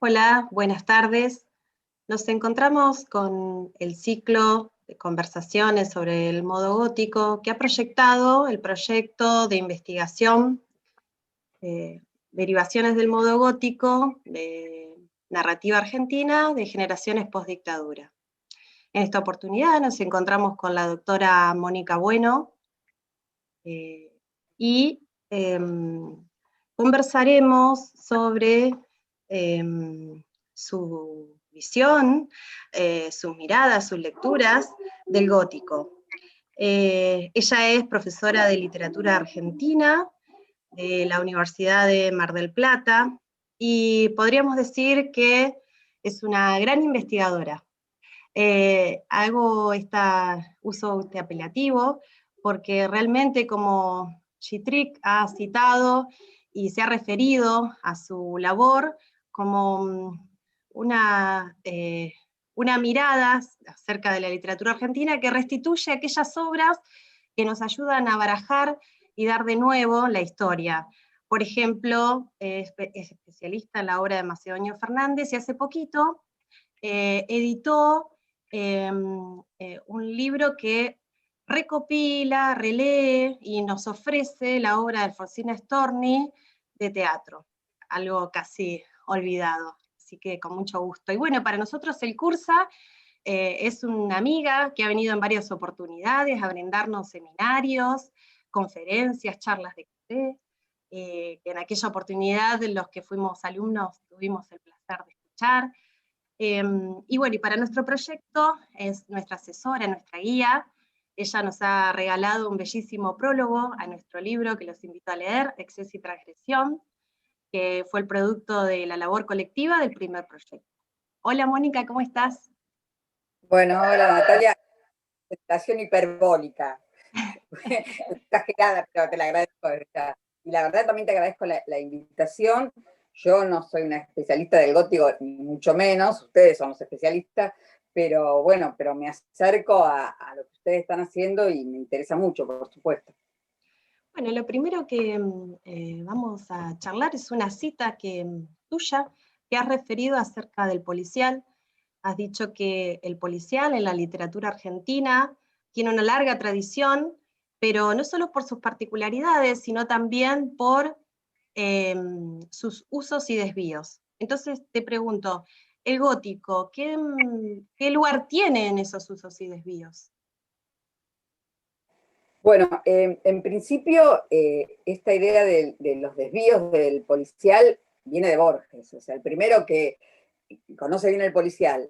Hola, buenas tardes. Nos encontramos con el ciclo de conversaciones sobre el modo gótico que ha proyectado el proyecto de investigación Derivaciones del modo gótico de narrativa argentina de generaciones postdictadura. En esta oportunidad nos encontramos con la doctora Mónica Bueno y conversaremos sobre su visión, sus miradas, sus lecturas del gótico. Ella es profesora de literatura argentina de la Universidad de Mar del Plata y podríamos decir que es una gran investigadora. Uso este apelativo porque realmente, como Chitrik ha citado y se ha referido a su labor como una mirada acerca de la literatura argentina que restituye aquellas obras que nos ayudan a barajar y dar de nuevo la historia. Por ejemplo, es especialista en la obra de Macedonio Fernández y hace poquito editó un libro que recopila, relee y nos ofrece la obra de Alfonsina Storni de teatro, algo casi olvidado, así que con mucho gusto. Y bueno, para nosotros el Cursa es una amiga que ha venido en varias oportunidades a brindarnos seminarios, conferencias, charlas de café, que en aquella oportunidad los que fuimos alumnos tuvimos el placer de escuchar. Y bueno, y para nuestro proyecto es nuestra asesora, nuestra guía. Ella nos ha regalado un bellísimo prólogo a nuestro libro que los invito a leer, Exceso y Transgresión, que fue el producto de la labor colectiva del primer proyecto. Hola Mónica, ¿cómo estás? Bueno, hola Natalia, presentación hiperbólica, exagerada, pero te la agradezco. Y la verdad también te agradezco la invitación. Yo no soy una especialista del gótico, ni mucho menos, ustedes son los especialistas, pero bueno, pero me acerco a lo que ustedes están haciendo y me interesa mucho, por supuesto. Bueno, lo primero que vamos a charlar es una cita tuya que has referido acerca del policial. Has dicho que el policial en la literatura argentina tiene una larga tradición, pero no solo por sus particularidades, sino también por sus usos y desvíos. Entonces te pregunto, el gótico, ¿qué lugar tiene en esos usos y desvíos? Bueno, en principio, esta idea de los desvíos del policial viene de Borges. O sea, el primero que conoce bien el policial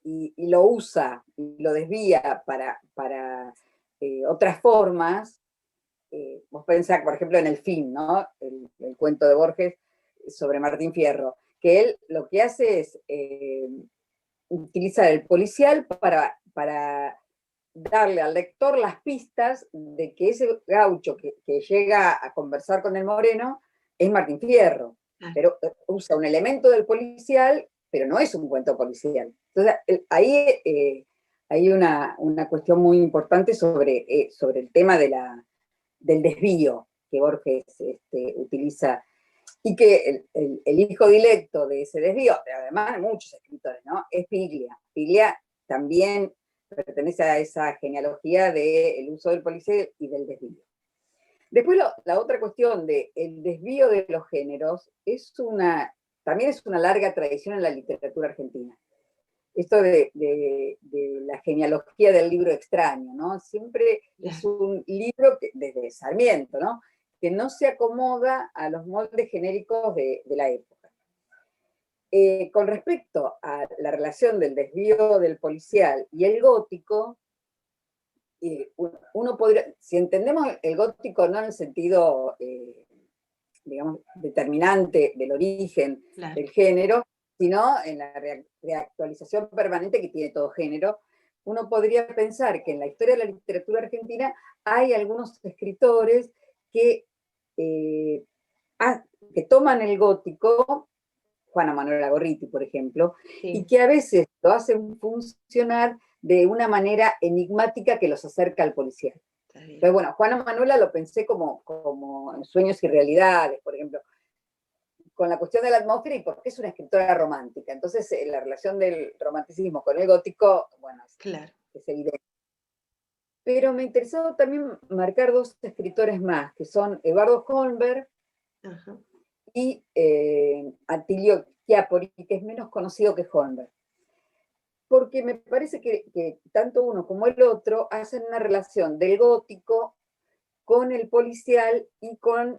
y lo usa y lo desvía para otras formas. Vos pensás, por ejemplo, en El Fin, ¿no? El cuento de Borges sobre Martín Fierro, que él lo que hace es utilizar el policial para darle al lector las pistas de que ese gaucho que llega a conversar con el moreno es Martín Fierro, pero usa un elemento del policial, pero no es un cuento policial. Entonces, ahí hay una cuestión muy importante sobre el tema del desvío que Borges utiliza, y que el hijo directo de ese desvío, además de muchos escritores, ¿no? Es Piglia. Piglia también pertenece a esa genealogía del uso del policial y del desvío. Después la otra cuestión del desvío de los géneros también es una larga tradición en la literatura argentina. Esto de la genealogía del libro extraño, ¿no? Siempre es un libro desde Sarmiento, ¿no? Que no se acomoda a los moldes genéricos de la época. Con respecto a la relación del desvío del policial y el gótico, uno podría, si entendemos el gótico no en el sentido, digamos, determinante del origen del género, sino en la reactualización permanente que tiene todo género, uno podría pensar que en la historia de la literatura argentina hay algunos escritores que toman el gótico, Juana Manuela Gorriti, por ejemplo, sí, y que a veces lo hacen funcionar de una manera enigmática que los acerca al policial. Entonces, bueno, Juana Manuela lo pensé como en Sueños y Realidades, por ejemplo, con la cuestión de la atmósfera y porque es una escritora romántica. Entonces, la relación del romanticismo con el gótico, bueno, Claro. es evidente. Pero me interesó también marcar dos escritores más, que son Eduardo Holmberg Ajá. y Attilio Chiappori, que es menos conocido que Holmberg. Porque me parece que tanto uno como el otro hacen una relación del gótico con el policial y con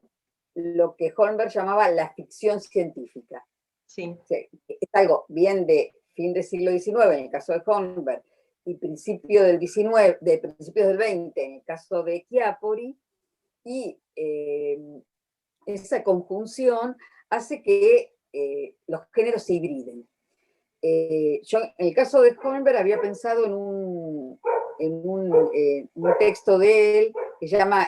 lo que Holmberg llamaba la ficción científica. Sí. O sea, es algo bien de fin del siglo XIX en el caso de Holmberg y principio del XIX, de principios del XX en el caso de Chiappori, y esa conjunción hace que los géneros se hibriden. Yo, en el caso de Holmberg, había pensado en un texto de él que se llama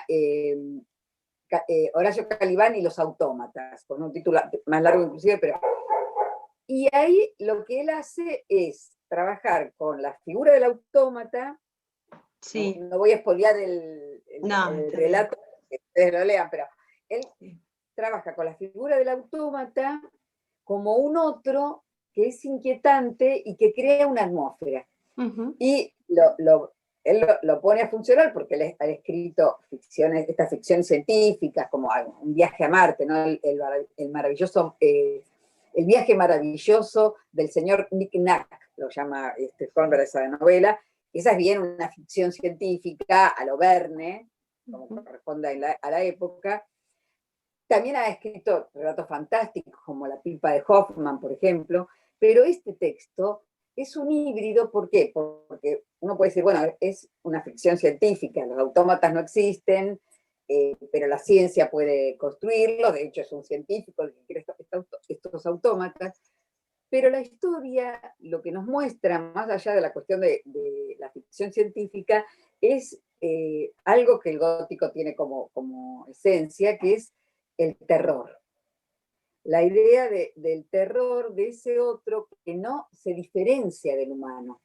Horacio Calibán y los autómatas, con un título más largo inclusive, pero... Y ahí lo que él hace es trabajar con la figura del autómata. Sí. No voy a spoilear No, el está bien. relato, que ustedes lo lean, pero él Sí. trabaja con la figura del autómata como un otro que es inquietante y que crea una atmósfera. Ujú. Y él lo pone a funcionar porque él ha escrito ficciones, estas ficciones científicas, como Un viaje a Marte, ¿no? El maravilloso, el viaje maravilloso del señor Nick Nack, lo llama Holmberg esa novela. Esa es bien una ficción científica a lo Verne, como corresponde a la época. También ha escrito relatos fantásticos, como La pipa de Hoffman, por ejemplo, pero este texto es un híbrido. ¿Por qué? Porque uno puede decir, bueno, es una ficción científica, los autómatas no existen, pero la ciencia puede construirlos, de hecho es un científico el que crea estos autómatas, pero la historia lo que nos muestra, más allá de la cuestión de la ficción científica, es algo que el gótico tiene como esencia, que es el terror. La idea del terror de ese otro que no se diferencia del humano.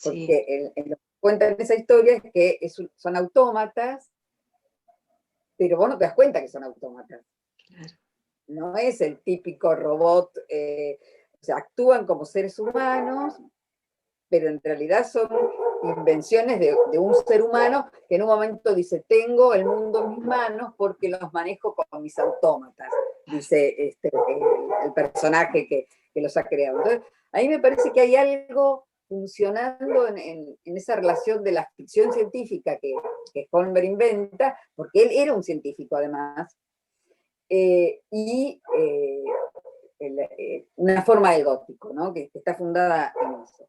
Porque Sí. lo que cuenta en esa historia es que son autómatas, pero vos no te das cuenta que son autómatas. Claro. No es el típico robot, o sea, actúan como seres humanos, pero en realidad son invenciones de un ser humano que en un momento dice, tengo el mundo en mis manos porque los manejo con mis autómatas, dice el personaje que los ha creado. Entonces, a mí me parece que hay algo funcionando en esa relación de la ficción científica que Holmberg inventa, porque él era un científico además, y una forma del gótico, ¿no? que está fundada en eso.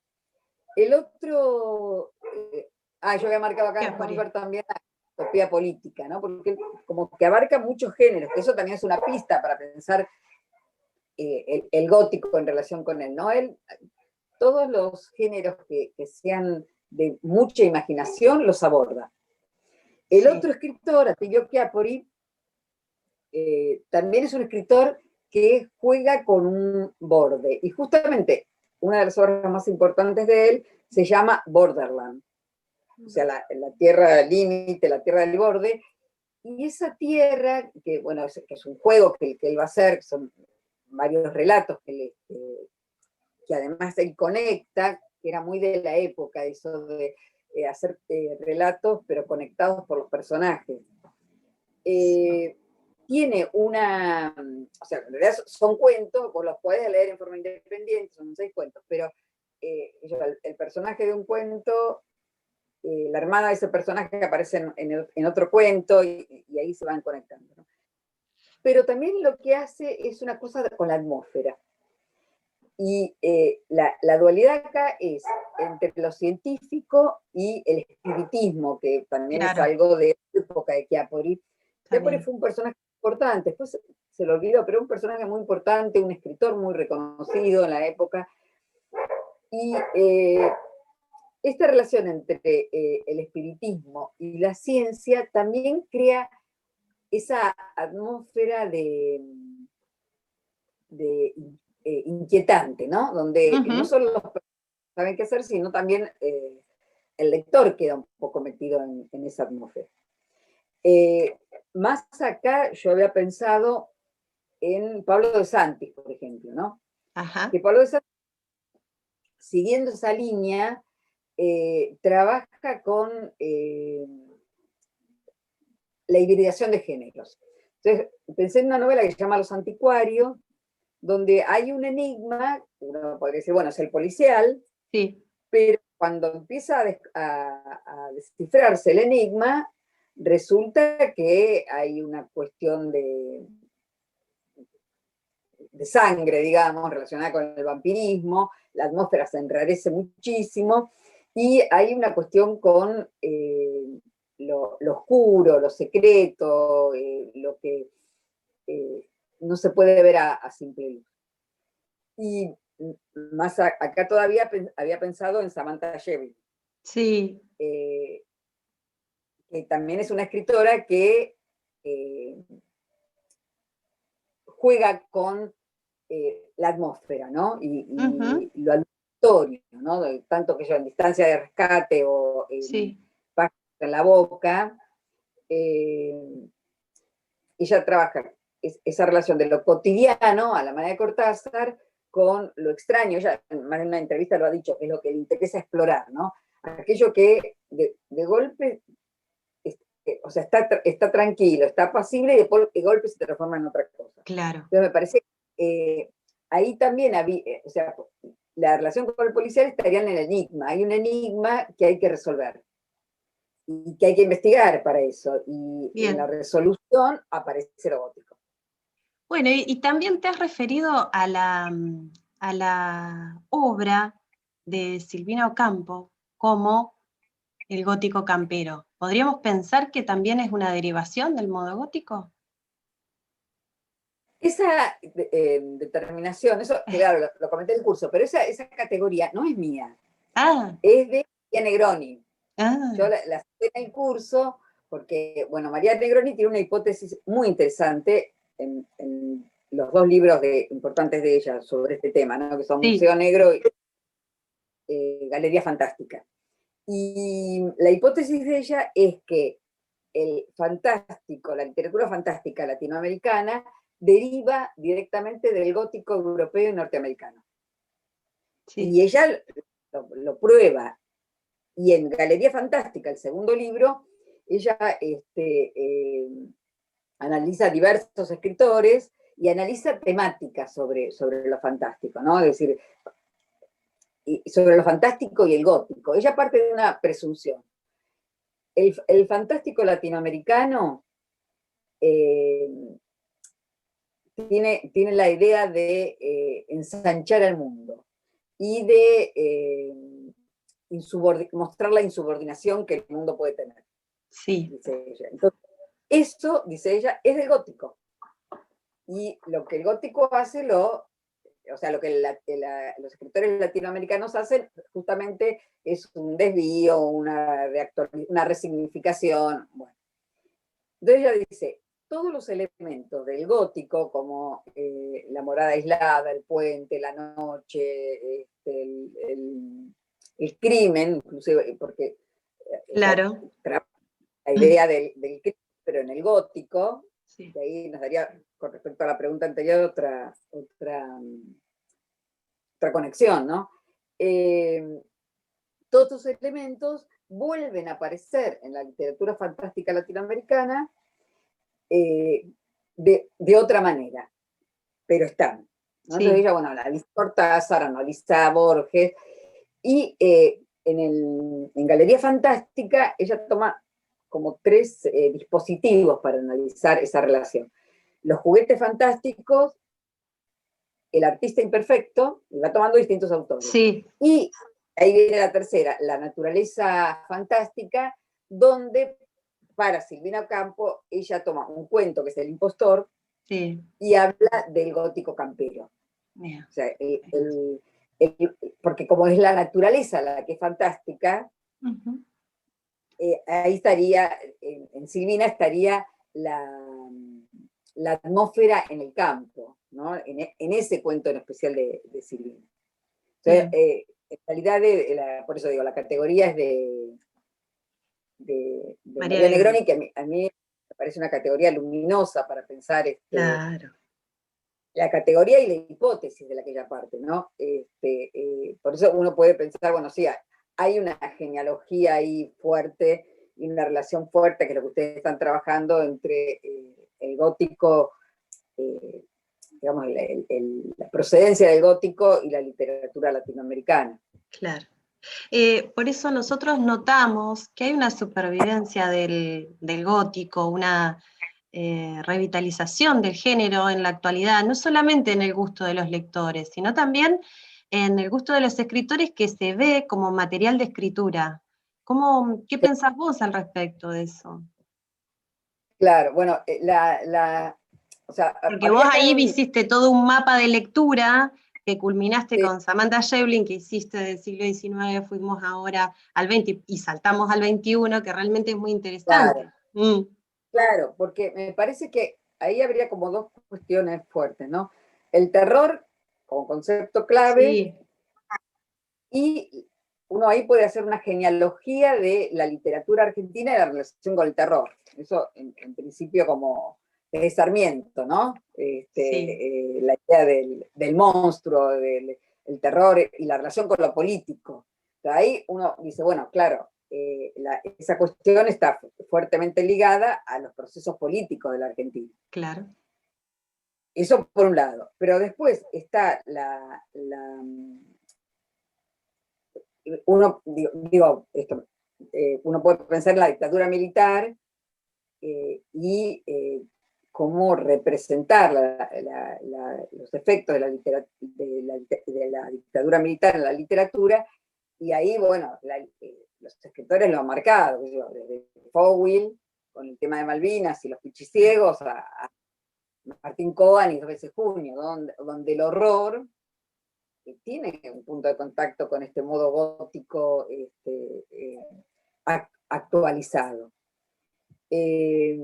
El otro, yo había marcado acá en Holmberg también la utopía política, ¿no? Porque como que abarca muchos géneros, que eso también es una pista para pensar el gótico en relación con él, ¿no? Él, todos los géneros que sean de mucha imaginación los aborda. El otro escritor, Attilio Chiappori, también es un escritor que juega con un borde, y justamente una de las obras más importantes de él se llama Borderland, o sea, la tierra límite, la tierra del borde, y esa tierra, que bueno, que es un juego que él va a hacer, son varios relatos que además él conecta, que era muy de la época, eso de hacer relatos, pero conectados por los personajes. Tiene una, o sea, en realidad son cuentos, vos los podés leer en forma independiente, son 6 cuentos, pero el personaje de un cuento, la hermana de ese personaje aparece en otro cuento y ahí se van conectando, ¿no? Pero también lo que hace es una cosa con la atmósfera. Y la dualidad acá es entre lo científico y el espiritismo, que también es algo de época de Chiappori. Chiappori fue un personaje importante, después se lo olvidó, pero un personaje muy importante, un escritor muy reconocido en la época. Y esta relación entre el espiritismo y la ciencia también crea esa atmósfera de inquietante, ¿no? Donde no solo los personajes saben qué hacer, sino también el lector queda un poco metido en esa atmósfera. Más acá yo había pensado en Pablo de Santis, por ejemplo, ¿no? Ajá. Que Pablo de Santis, siguiendo esa línea, trabaja con la hibridación de géneros. Entonces, pensé en una novela que se llama Los Anticuarios, donde hay un enigma, uno podría decir, bueno, es el policial, Sí. pero cuando empieza a descifrarse el enigma, resulta que hay una cuestión de sangre, digamos, relacionada con el vampirismo, la atmósfera se enrarece muchísimo, y hay una cuestión con lo oscuro, lo secreto, lo que no se puede ver a simple luz. Y más acá todavía había pensado en Samantha Shevin, Sí. que también es una escritora que eh, juega con la atmósfera, ¿no? Ujú. Y lo auditorio, ¿no? Tanto que yo en Distancia de Rescate o en Sí. Pájaros en la Boca, eh, ella trabaja esa relación de lo cotidiano, a la manera de Cortázar, con lo extraño. Ella más en una entrevista lo ha dicho, que es lo que le interesa explorar, ¿no? Aquello que de golpe, o sea, está tranquilo, está pasible y de golpe se transforma en otra cosa. Claro. Entonces me parece que ahí también había, o sea, la relación con el policial estaría en el enigma. Hay un enigma que hay que resolver y que hay que investigar para eso. Y en la Bien. resolución aparece lo gótico. Bueno, y también te has referido a la obra de Silvina Ocampo como el gótico campero. ¿Podríamos pensar que también es una derivación del modo gótico? Esa determinación, eso, claro, lo comenté en el curso, pero esa categoría no es mía, Ah, es de María Negroni. Yo ah, la saqué en el curso porque, bueno, María Negroni tiene una hipótesis muy interesante en los dos libros importantes de ella sobre este tema, ¿no? Que son sí, Museo Negro y Galería Fantástica. Y la hipótesis de ella es que el fantástico, la literatura fantástica latinoamericana, deriva directamente del gótico europeo y norteamericano. sí, Y ella lo prueba. Y en Galería Fantástica, el segundo libro, ella analiza diversos escritores y analiza temáticas sobre lo fantástico, ¿no? Es decir, sobre lo fantástico y el gótico. Ella parte de una presunción. El fantástico latinoamericano eh, tiene la idea de ensanchar al mundo y de mostrar la insubordinación que el mundo puede tener, sí, dice ella. Entonces, eso, dice ella, es del gótico. Y lo que el gótico hace, o sea, lo que los escritores latinoamericanos hacen justamente es un desvío, una resignificación. Bueno. Entonces ella dice, todos los elementos del gótico, como la morada aislada, el puente, la noche, el crimen, inclusive, porque ella claro. trabaja la idea del crimen, pero en el gótico, Sí, de ahí nos daría, con respecto a la pregunta anterior, otra conexión, ¿no? Todos estos elementos vuelven a aparecer en la literatura fantástica latinoamericana eh, de otra manera, pero están. ¿No? Entonces sí, ella, bueno, analiza Cortázar, analiza Borges, y en Galería Fantástica ella toma como tres dispositivos para analizar esa relación. Los juguetes fantásticos, el artista imperfecto, y va tomando distintos autores. sí, Y ahí viene la tercera, la naturaleza fantástica, donde para Silvina Campo ella toma un cuento que es El impostor sí, y habla del gótico campero. bien. O sea, porque como es la naturaleza la que es fantástica, Ujú. ahí estaría, en Silvina estaría la atmósfera en el campo, ¿no? En ese cuento en especial de Silvina. Entonces, Bien. en realidad, por eso digo, la categoría es de María María Negroni. Negroni, que a mí me parece una categoría luminosa para pensar Claro. la categoría y la hipótesis de aquella parte, ¿no? Por eso uno puede pensar, bueno, sí, hay una genealogía ahí fuerte y una relación fuerte, que es lo que ustedes están trabajando, entre el gótico, digamos, la procedencia del gótico y la literatura latinoamericana. Claro. Por eso nosotros notamos que hay una supervivencia del gótico, una revitalización del género en la actualidad, no solamente en el gusto de los lectores, sino también en el gusto de los escritores, que se ve como material de escritura. ¿Qué pensás vos al respecto de eso? Claro, bueno, o sea, Porque vos habría que dar ahí un... hiciste todo un mapa de lectura que culminaste Sí, con Samantha Schweblin, que hiciste del siglo XIX, fuimos ahora al XX y saltamos al XXI, que realmente es muy claro, interesante. Mm, claro, porque me parece que ahí habría como dos cuestiones fuertes, ¿no? El terror como concepto clave, sí, y uno ahí puede hacer una genealogía de la literatura argentina y la relación con el terror. Eso en principio como de Sarmiento, ¿no? sí, La idea del monstruo, del el terror y la relación con lo político. Entonces ahí uno dice, bueno, claro, esa cuestión está fuertemente ligada a los procesos políticos de la Argentina. claro. Eso por un lado. Pero después está uno, digo esto, uno puede pensar en la dictadura militar y cómo representar los efectos de la dictadura militar en la literatura, y ahí, bueno, los escritores lo han marcado, desde Fowell, con el tema de Malvinas y los pichiciegos, a Martín Cohen y 12 de junio, donde el horror tiene un punto de contacto con este modo gótico actualizado. Eh,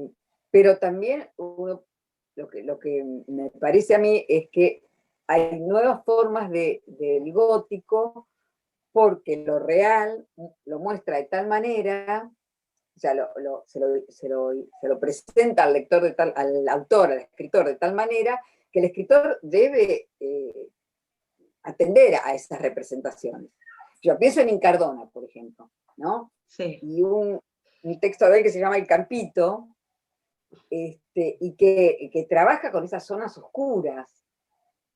pero también lo que me parece a mí es que hay nuevas formas del gótico, porque lo real lo muestra de tal manera, o sea, se lo presenta al lector, al autor, al escritor de tal manera, que el escritor debe atender a esas representaciones. Yo pienso en Incardona, por ejemplo, ¿no? Sí, Y un texto de él que se llama El Campito, y que trabaja con esas zonas oscuras,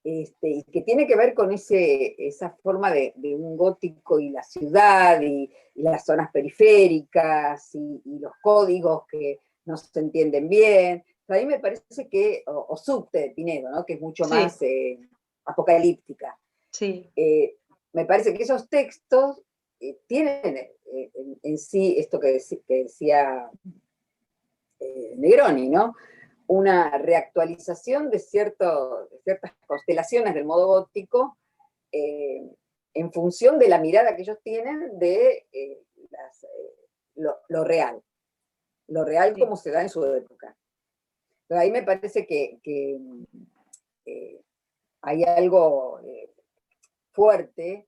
y que tiene que ver con esa forma de un gótico y la ciudad, y las zonas periféricas, y los códigos que no se entienden bien. A mí me parece que, o Subte de Pinedo, ¿no? Que es mucho sí, más apocalíptica. sí, Me parece que esos textos tienen en sí esto que decía Negroni, ¿no? Una reactualización de ciertas constelaciones del modo gótico, eh, en función de la mirada que ellos tienen de lo real sí. como se da en su época. Pero ahí me parece que hay algo fuerte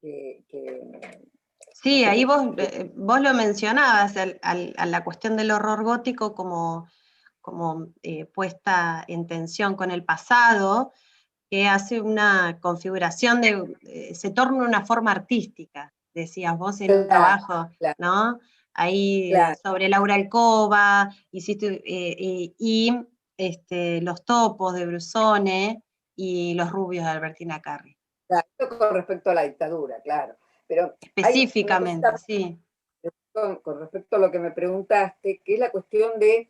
que no Sí, sé ahí qué. vos lo mencionabas, a la cuestión del horror gótico como puesta en tensión con el pasado, que hace una configuración se torna una forma artística, decías vos en un Claro, trabajo, claro, ¿no? Ahí claro, sobre Laura Alcoba, hiciste, los topos de Brusone y los rubios de Albertina Carri. claro. Esto con respecto a la dictadura, claro. Pero hay una Específicamente, cosita sí, con respecto a lo que me preguntaste, que es la cuestión de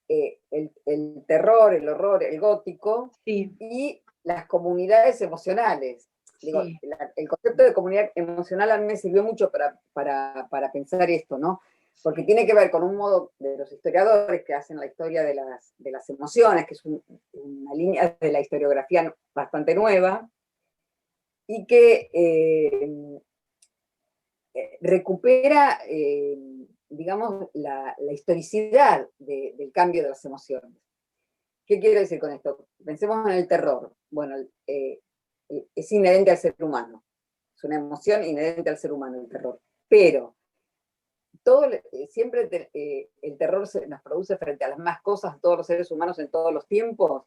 el terror, el horror, el gótico sí, y las comunidades emocionales. Digo, sí, el concepto de comunidad emocional a mí me sirvió mucho para pensar esto, ¿no? Porque sí, tiene que ver con un modo de los historiadores que hacen la historia de las emociones, que es una línea de la historiografía bastante nueva, y que recupera, digamos, la historicidad del cambio de las emociones. ¿Qué quiero decir con esto? Pensemos en el terror. Bueno, es inherente al ser humano. Es una emoción inherente al ser humano el terror. Pero siempre el terror nos produce frente a las más cosas, todos los seres humanos en todos los tiempos,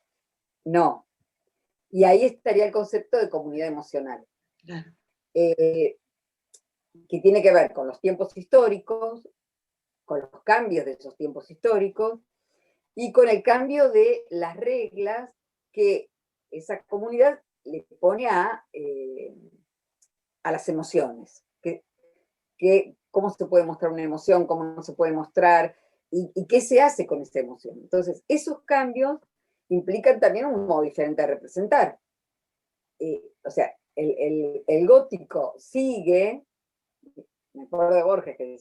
No. Y ahí estaría el concepto de comunidad emocional, Claro. que tiene que ver con los tiempos históricos, con los cambios de esos tiempos históricos, y con el cambio de las reglas que esa comunidad le pone a las emociones. Cómo se puede mostrar una emoción, cómo no se puede mostrar, y qué se hace con esa emoción. Entonces, esos cambios implican también un modo diferente de representar. O sea, el gótico sigue, me acuerdo de Borges que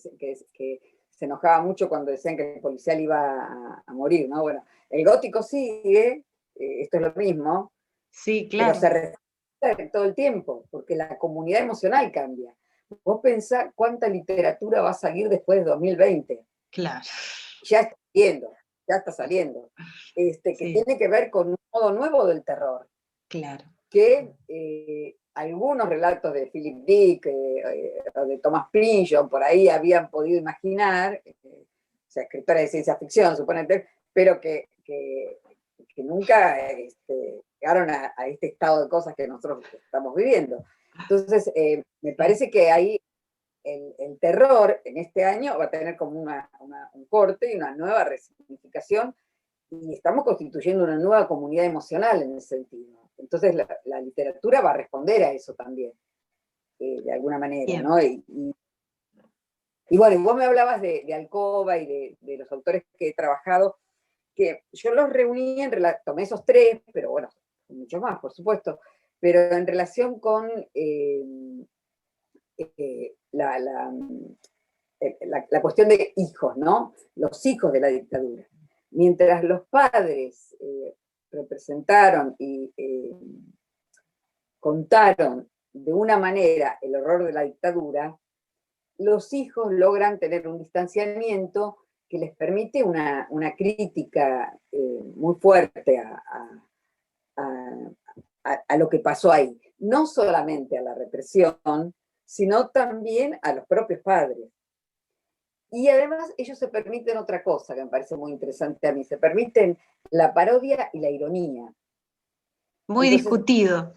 se enojaba mucho cuando decían que el policial iba a morir, ¿no? Bueno, el gótico sigue, esto es lo mismo, Sí, pero claro. se respeta todo el tiempo, porque la comunidad emocional cambia. Vos pensás cuánta literatura va a salir después de 2020. Claro. Ya está saliendo, ya está saliendo. Que Sí, tiene que ver con un modo nuevo del terror. claro. Que algunos relatos de Philip Dick o de Thomas Pynchon por ahí habían podido imaginar, o sea, escritores de ciencia ficción, suponete, pero que nunca llegaron a este estado de cosas que nosotros estamos viviendo. Entonces, me parece que ahí el terror en este año va a tener como un corte y una nueva resignificación, y estamos constituyendo una nueva comunidad emocional en ese sentido. Entonces la literatura va a responder a eso también, de alguna manera, Bien. ¿no? Y bueno, y vos me hablabas de Alcoba y de los autores que he trabajado, que yo los reuní, tomé esos tres, pero bueno, muchos más, por supuesto, pero en relación con la cuestión de hijos, ¿no? Los hijos de la dictadura. Mientras los padres representaron y contaron de una manera el horror de la dictadura, los hijos logran tener un distanciamiento que les permite una crítica muy fuerte a lo que pasó ahí. No solamente a la represión, sino también a los propios padres. Y además ellos se permiten otra cosa que me parece muy interesante a mí, se permiten la parodia y la ironía. Muy Entonces, discutido.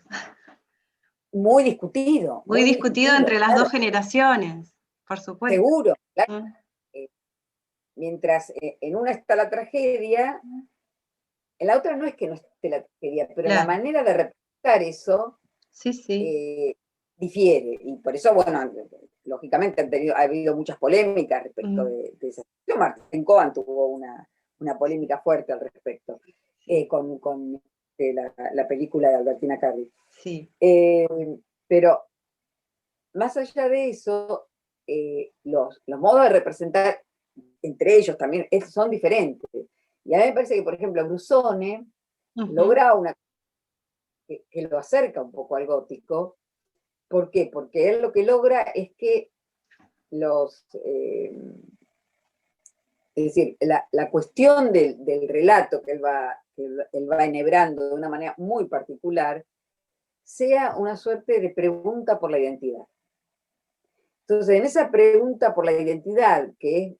muy discutido, Muy discutido entre las claro, dos generaciones, por supuesto. seguro. Claro. Mm. Mientras en una está la tragedia, en la otra no es que no esté la tragedia, pero la Claro. manera de representar eso Sí, sí. difiere. Y por eso, bueno, lógicamente ha habido muchas polémicas respecto Mm. de esa situación. Martín Coban tuvo una polémica fuerte al respecto, con la película de Albertina Carri. Sí. Pero más allá de eso, los modos de representar entre ellos también son diferentes. Y a mí me parece que, por ejemplo, Brusone Ujú. logra que lo acerca un poco al gótico. ¿Por qué? Porque él lo que logra es que es decir, la cuestión del relato que él va enhebrando de una manera muy particular, sea una suerte de pregunta por la identidad. Entonces, en esa pregunta por la identidad, que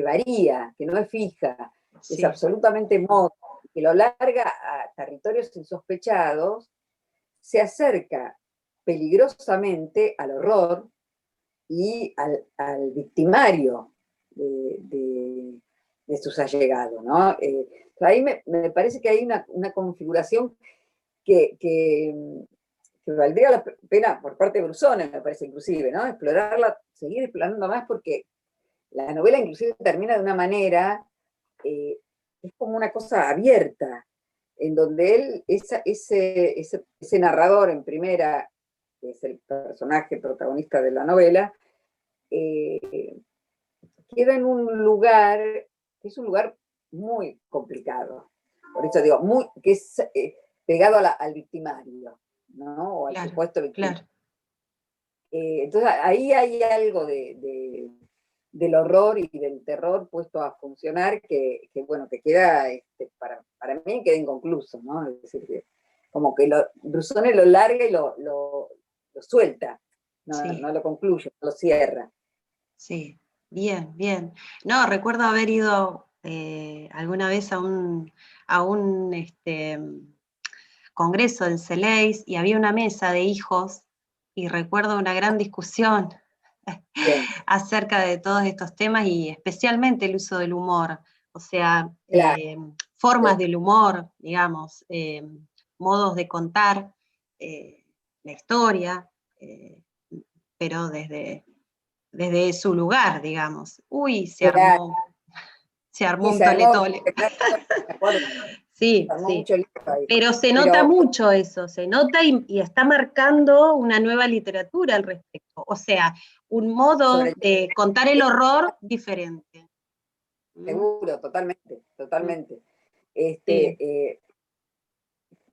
varía, que no es fija, es Sí. absolutamente móvil, que lo larga a territorios insospechados, se acerca peligrosamente al horror y al victimario de sus allegados, ¿no? Ahí me parece que hay una configuración que valdría la pena por parte de Brusone, me parece inclusive, ¿no? Explorarla, seguir explorando más, porque la novela inclusive termina de una manera, es como una cosa abierta, en donde él, ese narrador en primera, que es el personaje protagonista de la novela, queda en un lugar, que es un lugar muy complicado. Por eso digo, que es pegado al victimario, ¿no? O al Claro, supuesto victimario. claro. Entonces ahí hay algo del horror y del terror puesto a funcionar que bueno, que queda, para mí queda inconcluso, ¿no? Es decir, que como que Brusone lo larga y lo suelta, Sí, no lo concluye, no lo cierra. sí. Bien, bien. No, recuerdo haber ido alguna vez a un congreso en Celeis y había una mesa de hijos, y recuerdo una gran discusión acerca de todos estos temas y especialmente el uso del humor, o sea, formas del humor, digamos, modos de contar la historia, pero desde su lugar, digamos. Uy, se armó Sí, un se tole armó, tole. me acuerdo, Sí, se armó sí. mucho lío ahí. Pero se nota mucho eso, se nota y está marcando una nueva literatura al respecto. O sea, un modo de contar el horror diferente. Seguro, totalmente, totalmente. Sí.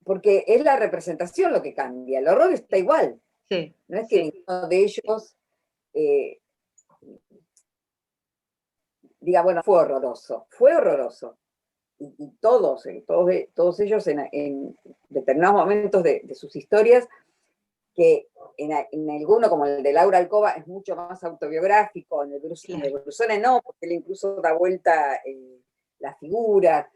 Porque es la representación lo que cambia, el horror está igual. Sí, No es que ninguno de ellos diga, bueno, fue horroroso. Y todos ellos en determinados momentos de sus historias, que en alguno, como el de Laura Alcoba, es mucho más autobiográfico, en el Brusone no, porque él incluso da vuelta la figura.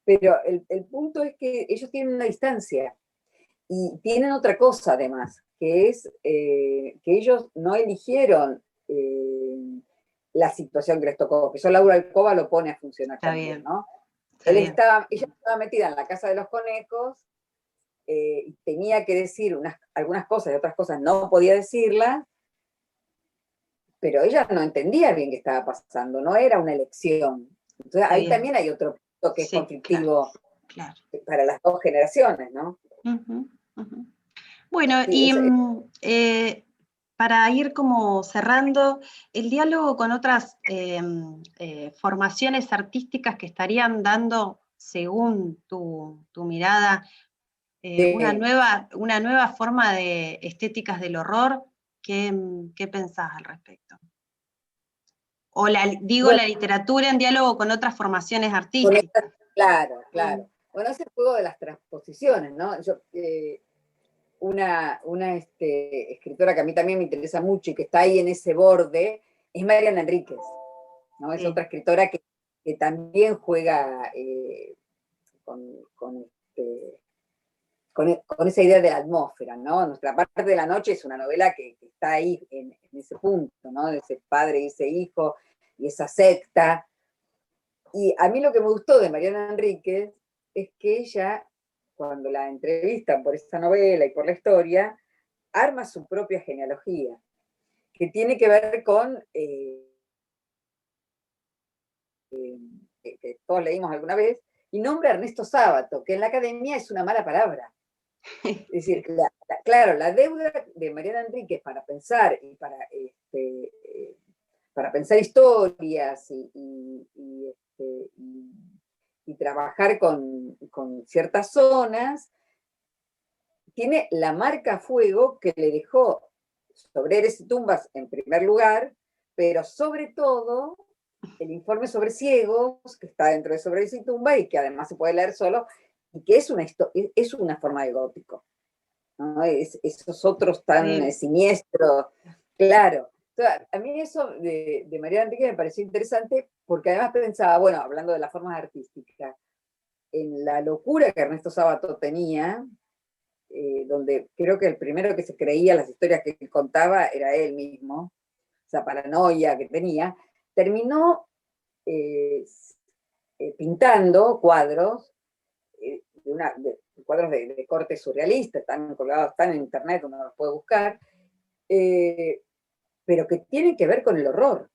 Pero el punto es que ellos tienen una distancia y tienen otra cosa además, que es que ellos no eligieron la situación que les tocó, que eso Laura Alcoba lo pone a funcionar está también, bien, ¿no? Está Ella estaba metida en la casa de los conejos, y tenía que decir algunas cosas y otras cosas no podía decirlas, pero ella no entendía bien qué estaba pasando, no era una elección. Entonces ahí bien. también hay otro punto que es conflictivo Claro. para las dos generaciones, ¿no? Bueno, Sí, y para ir como cerrando, el diálogo con otras formaciones artísticas que estarían dando, según tu mirada, una nueva forma de estéticas del horror, ¿qué pensás al respecto? O la literatura en diálogo con otras formaciones artísticas. Claro. Bueno, es el juego de las transposiciones, ¿no? Una escritora que a mí también me interesa mucho y que está ahí en ese borde es Mariana Enríquez, ¿no? Es otra escritora que también juega con esa idea de la atmósfera, ¿no? Nuestra parte de la noche es una novela que está ahí en ese punto, ¿no? De ese padre y ese hijo y esa secta. Y a mí lo que me gustó de Mariana Enríquez es que ella, cuando la entrevistan por esta novela y por la historia, arma su propia genealogía, que tiene que ver con, que todos leímos alguna vez, y nombra a Ernesto Sábato, que en la academia es una mala palabra. Es decir, claro, la deuda de Mariana Enríquez para pensar y para pensar historias y trabajar con ciertas zonas, tiene la marca a fuego que le dejó Sobreres y Tumbas en primer lugar, pero sobre todo el informe sobre ciegos, que está dentro de Sobreres y Tumbas y que además se puede leer solo, y que es una forma de gótico, ¿no? Esos otros tan siniestros, claro. Entonces, a mí eso de María Enrique me pareció interesante porque además pensaba, bueno, hablando de las formas artísticas, en la locura que Ernesto Sábato tenía, donde creo que el primero que se creía las historias que él contaba era él mismo, esa paranoia que tenía, terminó pintando cuadros, cuadros de corte surrealista, están colgados, están en internet, uno los puede buscar, pero que tienen que ver con el horror.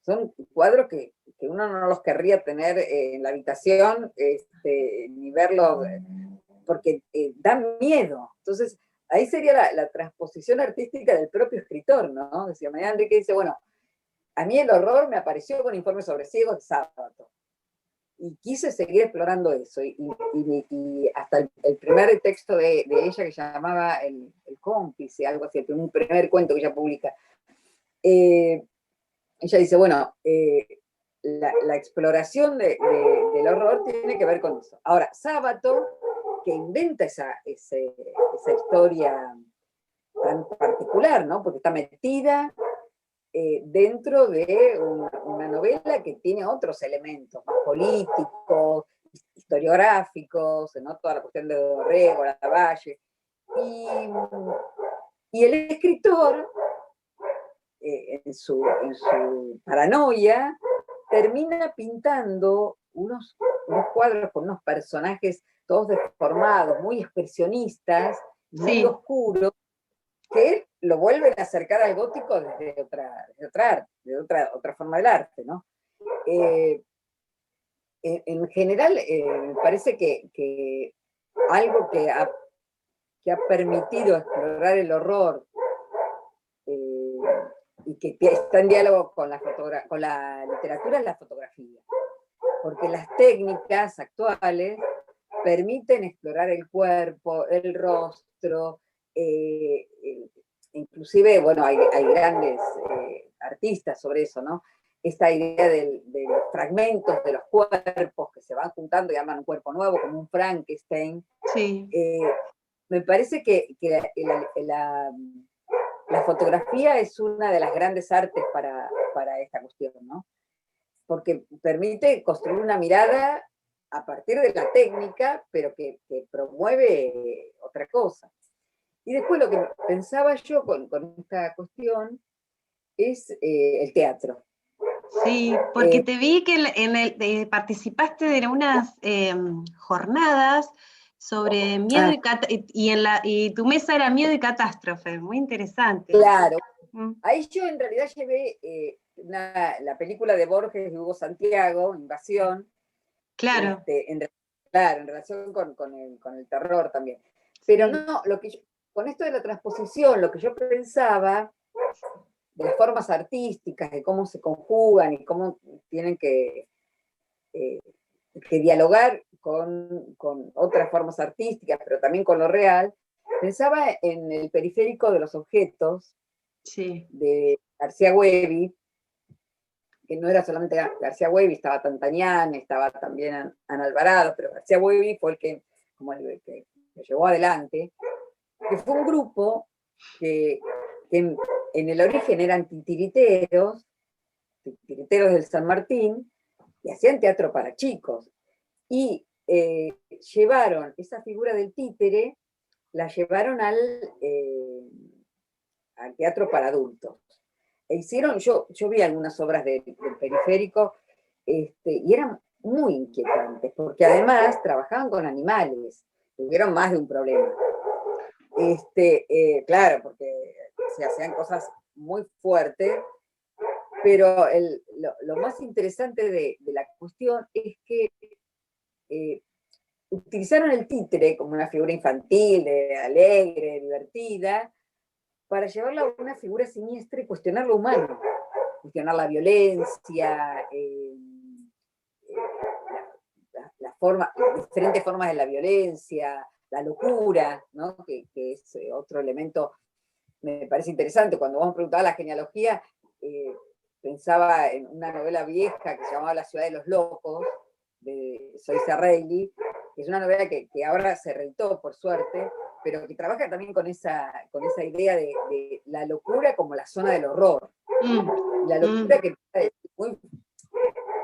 Son cuadros que uno no los querría tener en la habitación, ni verlos, porque dan miedo. Entonces, ahí sería la transposición artística del propio escritor, ¿no? Decía María Enrique, dice, bueno, a mí el horror me apareció con Informes sobre ciegos de Sábato. Y quise seguir explorando eso. Y hasta el primer texto de ella que se llamaba El cómplice, algo así, un primer cuento que ella publica. Ella dice, bueno, la exploración del horror tiene que ver con eso. Ahora, Sábato, que inventa esa historia tan particular, ¿no? Porque está metida dentro de una novela que tiene otros elementos más políticos, historiográficos, ¿no? Toda la cuestión de Dorrego, Lavalle. Y el escritor, en su paranoia, termina pintando unos cuadros con unos personajes todos deformados, muy expresionistas, muy Sí. oscuros, que lo vuelven a acercar al gótico desde otra forma del arte, ¿no? En general, me parece que algo que ha permitido explorar el horror y que está en diálogo con la literatura es la fotografía, porque las técnicas actuales permiten explorar el cuerpo, el rostro, inclusive, bueno, hay grandes artistas sobre eso, ¿no? Esta idea de los fragmentos de los cuerpos que se van juntando y arman un cuerpo nuevo, como un Frankenstein. Sí. Me parece que la fotografía es una de las grandes artes para esta cuestión, ¿no? Porque permite construir una mirada a partir de la técnica, pero que promueve otra cosa. Y después lo que pensaba yo con esta cuestión es el teatro. Sí, porque te vi que participaste de unas jornadas sobre miedo y tu mesa era miedo y catástrofe, muy interesante. Claro. Ahí yo en realidad llevé la película de Borges de Hugo Santiago, Invasión. Claro. En relación con el terror también. Pero sí. No, con esto de la transposición, lo que yo pensaba de las formas artísticas, de cómo se conjugan y cómo tienen que dialogar con otras formas artísticas, pero también con lo real, pensaba en el periférico de los objetos, sí, de García Güevi, que no era solamente García Güevi, estaba Tantañán, estaba también Ana Alvarado, pero García Güevi fue el que lo llevó adelante, que fue un grupo que en el origen eran titiriteros del San Martín, y hacían teatro para chicos. Y llevaron esa figura del títere, la llevaron al teatro para adultos. E hicieron, yo vi algunas obras del periférico, y eran muy inquietantes, porque además trabajaban con animales, tuvieron más de un problema. Claro, porque se hacían cosas muy fuertes, pero lo más interesante de la cuestión es que utilizaron el títere como una figura infantil, alegre, divertida, para llevarla a una figura siniestra y cuestionar lo humano, cuestionar la violencia, diferentes formas de la violencia, la locura, ¿no? que es otro elemento, me parece interesante. Cuando vos me preguntabas la genealogía, pensaba en una novela vieja que se llamaba La ciudad de los locos, de Soyce Reilly, que es una novela que ahora se reeditó, por suerte, pero que trabaja también con esa idea de la locura como la zona del horror. La locura que es muy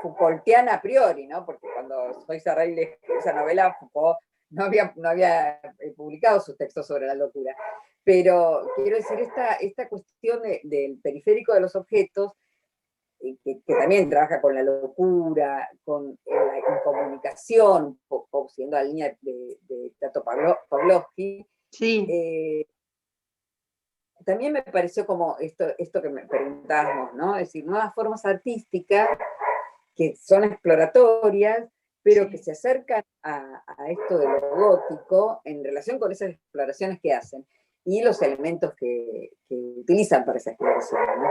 Foucaultiana a priori, ¿no? Porque cuando Soyce Reilly escribió esa novela, Foucault no había publicado sus textos sobre la locura. Pero quiero decir, esta cuestión del periférico de los objetos, que también trabaja con la locura, con la incomunicación, un poco siguiendo la línea de Tato Pavlovsky, sí. También me pareció como esto que me preguntábamos, ¿no? Es decir, nuevas formas artísticas que son exploratorias, pero sí, que se acercan a esto de lo gótico en relación con esas exploraciones que hacen y los elementos que utilizan para esa exploración, ¿no?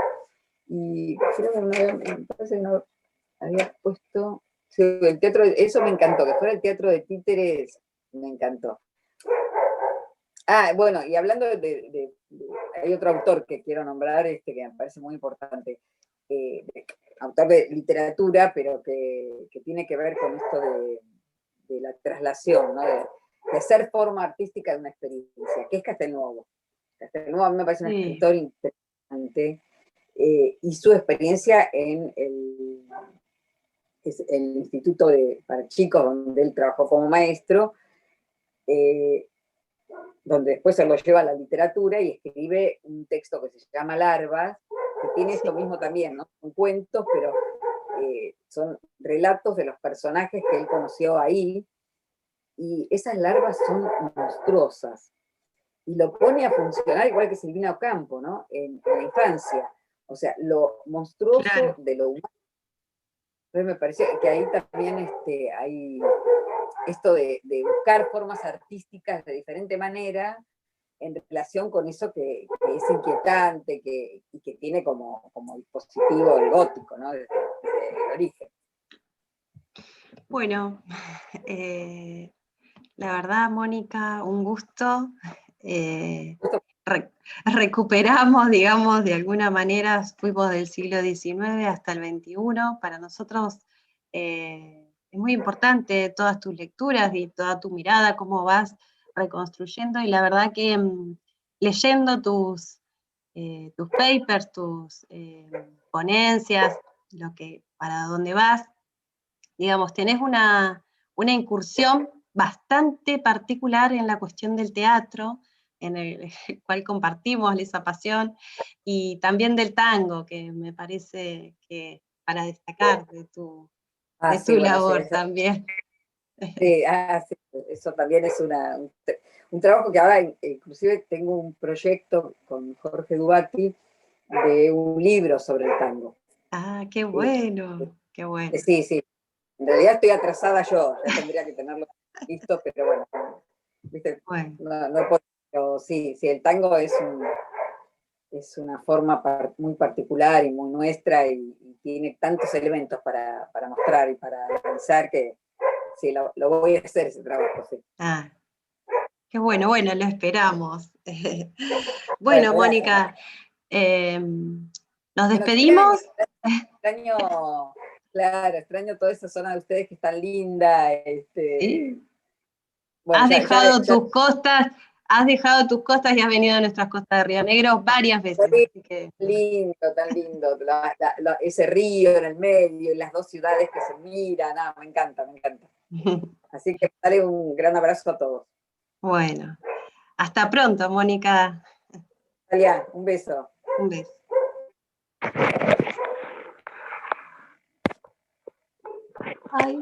Y creo que me parece que no había puesto. Sí, el teatro, eso me encantó, que fuera el teatro de títeres, me encantó. Bueno, y hablando hay otro autor que quiero nombrar, que me parece muy importante, autor de literatura, pero que tiene que ver con esto de la traslación, ¿no? de hacer forma artística de una experiencia, que es Castelnuovo. Castelnuovo a mí me parece un escritor interesante, y su experiencia en es el instituto para chicos donde él trabajó como maestro, donde después se lo lleva a la literatura y escribe un texto que se llama Larvas, que tiene esto mismo también, ¿no? Son cuentos, pero son relatos de los personajes que él conoció ahí, y esas larvas son monstruosas. Y lo pone a funcionar igual que Silvina Ocampo, ¿no? En la infancia. O sea, lo monstruoso Claro. de lo humano. Entonces me parece que ahí también hay esto de buscar formas artísticas de diferente manera en relación con eso que es inquietante y que tiene como dispositivo el gótico, ¿no? Desde el origen. Bueno, la verdad, Mónica, un gusto. Recuperamos, digamos, de alguna manera, fuimos del siglo XIX hasta el XXI. Para nosotros es muy importante todas tus lecturas y toda tu mirada, cómo vas reconstruyendo, y la verdad que leyendo tus papers, tus ponencias, para dónde vas, digamos, tenés una incursión bastante particular en la cuestión del teatro, en el cual compartimos esa pasión, y también del tango, que me parece que para destacar de tu Sí, bueno, sí, labor también. sí, sí, eso también es un trabajo que ahora inclusive tengo un proyecto con Jorge Dubati de un libro sobre el tango. Ah, qué bueno, qué bueno. Sí, sí, en realidad estoy atrasada yo, ya tendría que tenerlo listo, pero bueno, ¿viste? Bueno, No puedo, pero sí, sí, el tango es una forma muy particular y muy nuestra, y tiene tantos elementos para mostrar y para analizar que sí, lo voy a hacer ese trabajo, sí. ah, qué bueno, bueno, lo esperamos. Bueno, Bueno, gracias. Mónica, nos Bueno, despedimos. extraño, claro, extraño toda esa zona de ustedes que es tan linda. ¿Sí? Bueno, ya Has dejado tus costas y has venido a nuestras costas de Río Negro varias veces, así que lindo, tan lindo, ese río en el medio y las dos ciudades que se miran, me encanta, me encanta. Así que dale un gran abrazo a todos. bueno, hasta pronto, Mónica. Talia, un beso. Un beso. Ay.